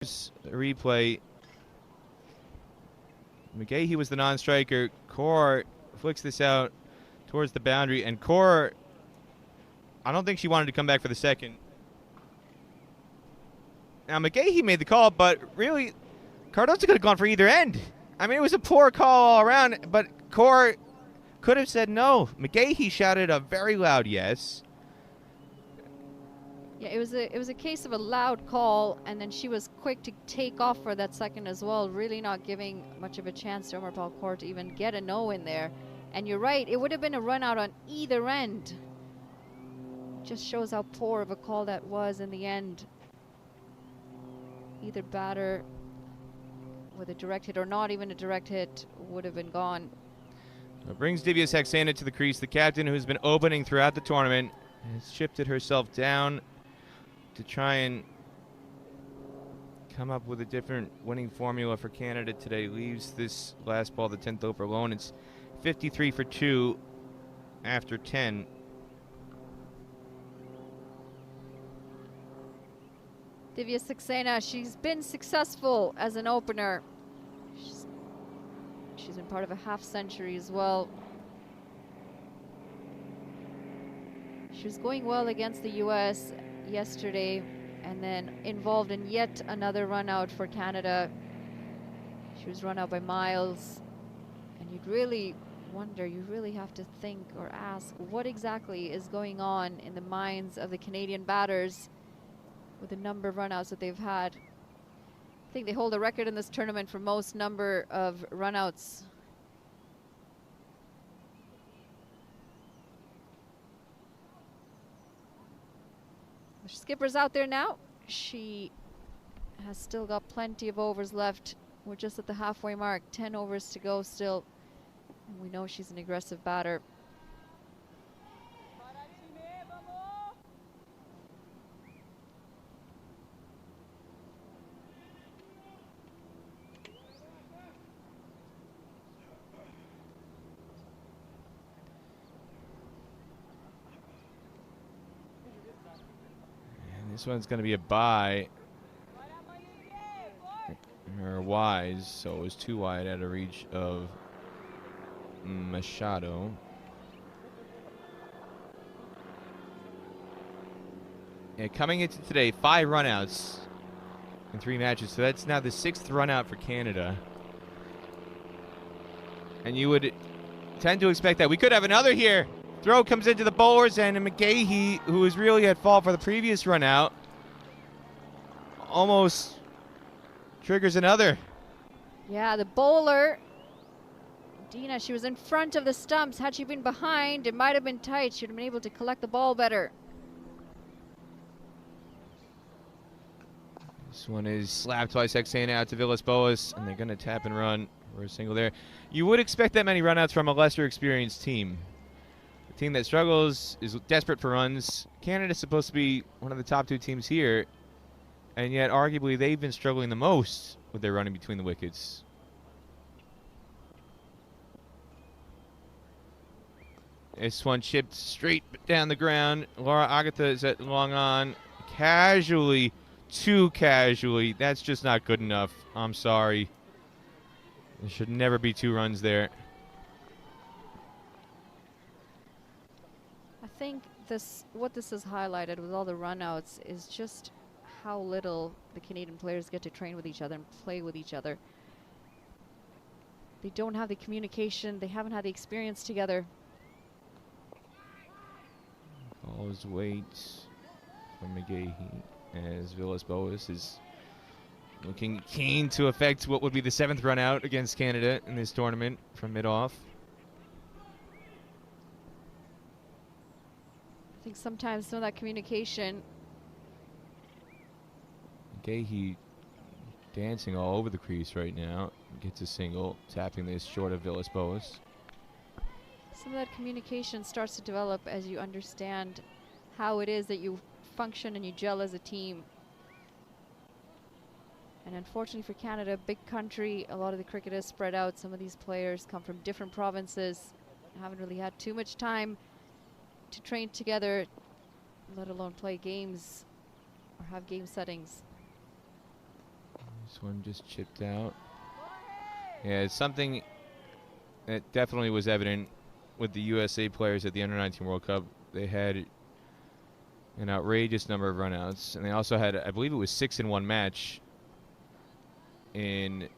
Replay. McGahey was the non-striker. Kaur flicks this out towards the boundary, and Kaur, I don't think she wanted to come back for the second. Now, McGahey made the call, but really, Cardoza could have gone for either end. I mean, it was a poor call all around, but Kaur could have said no. McGahey shouted a very loud yes. Yeah, it was a case of a loud call, and then she was quick to take off for that second as well, really not giving much of a chance to Amarpal Kaur to even get a no in there. And you're right, it would have been a run out on either end. Just shows how poor of a call that was in the end. Either batter with a direct hit or not even a direct hit would have been gone. It brings Divya Saxena to the crease, the captain who's been opening throughout the tournament, has shifted herself down to try and come up with a different winning formula for Canada today. Leaves this last ball, the 10th over alone. It's 53 for 2 after 10. Divya Saxena, she's been successful as an opener. She's been part of a half century as well. She was going well against the US yesterday and then involved in yet another run out for Canada. She was run out by Miles, and you'd really wonder, you really have to think or ask what exactly is going on in the minds of the Canadian batters with the number of runouts that they've had. I think they hold a record in this tournament for most number of runouts. The skipper's out there now. She has still got plenty of overs left. We're just at the halfway mark, 10 overs to go still. And we know she's an aggressive batter. This one's going to be a bye. Or wise, so it was too wide at a reach of Machado. Yeah, coming into today, 5 runouts in 3 matches, so that's now the 6th runout for Canada. And you would tend to expect that. We could have another here. Throw comes into the bowlers, and McGahey, who was really at fault for the previous run out, almost triggers another. Yeah, the bowler, Dina, she was in front of the stumps. Had she been behind, it might have been tight. She would have been able to collect the ball better. This one is slapped by Saxena out to Villas-Boas, and they're going to tap and run for a single there. You would expect that many runouts from a lesser experienced team. A team that struggles, is desperate for runs. Canada's supposed to be one of the top 2 teams here, and yet arguably they've been struggling the most with their running between the wickets. This one chipped straight down the ground. Laura Agatha is at long on. Casually, too casually. That's just not good enough. I'm sorry. There should never be 2 runs there. I think what this has highlighted with all the runouts is just how little the Canadian players get to train with each other and play with each other. They don't have the communication. They haven't had the experience together. Always waits for McGahey as Villas-Boas is looking keen to affect what would be the 7th run out against Canada in this tournament from mid-off. I think sometimes some of that communication. McGahey dancing all over the crease right now. Gets a single, tapping this short of Villas-Boas. Some of that communication starts to develop as you understand how it is that you function and you gel as a team. And unfortunately for Canada, big country, a lot of the cricket is spread out. Some of these players come from different provinces, haven't really had too much time to train together, let alone play games or have game settings. This one just chipped out. Yeah, it's something that definitely was evident with the USA players at the Under-19 World Cup. They had an outrageous number of runouts, and they also had, I believe it was 6 in one match in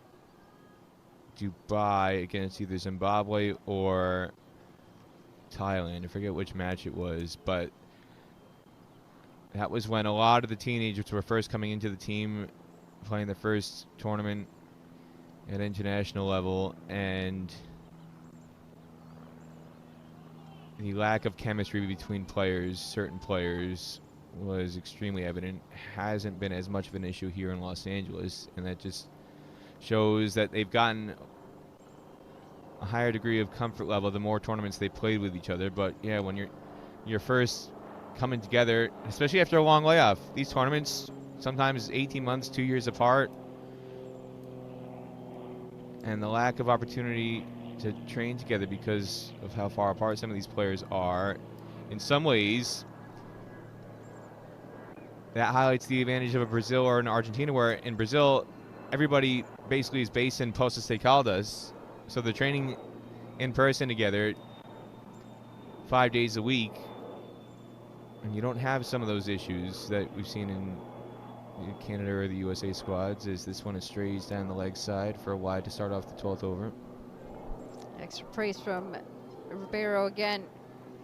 Dubai against either Zimbabwe or Thailand. I forget which match it was, but that was when a lot of the teenagers were first coming into the team, playing their first tournament at international level, and the lack of chemistry between players, certain players, was extremely evident. Hasn't been as much of an issue here in Los Angeles, and that just shows that they've gotten a higher degree of comfort level the more tournaments they played with each other. But yeah, when you're first coming together, especially after a long layoff, these tournaments sometimes 18 months, 2 years apart, and the lack of opportunity to train together because of how far apart some of these players are, in some ways that highlights the advantage of a Brazil or an Argentina, where in Brazil everybody basically is based in Poços de Caldas, so they're training in person together 5 days a week, and you don't have some of those issues that we've seen in Canada or the USA squads, as this one strays down the leg side for a wide to start off the 12th over. Extra praise from Ribeiro again.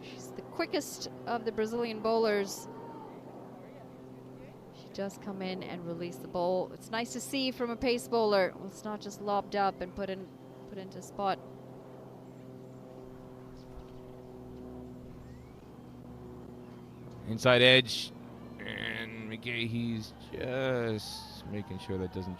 She's the quickest of the Brazilian bowlers. She does come in and release the bowl. It's nice to see from a pace bowler. It's not just lobbed up and put into spot. Inside edge, and McGahee's just making sure that doesn't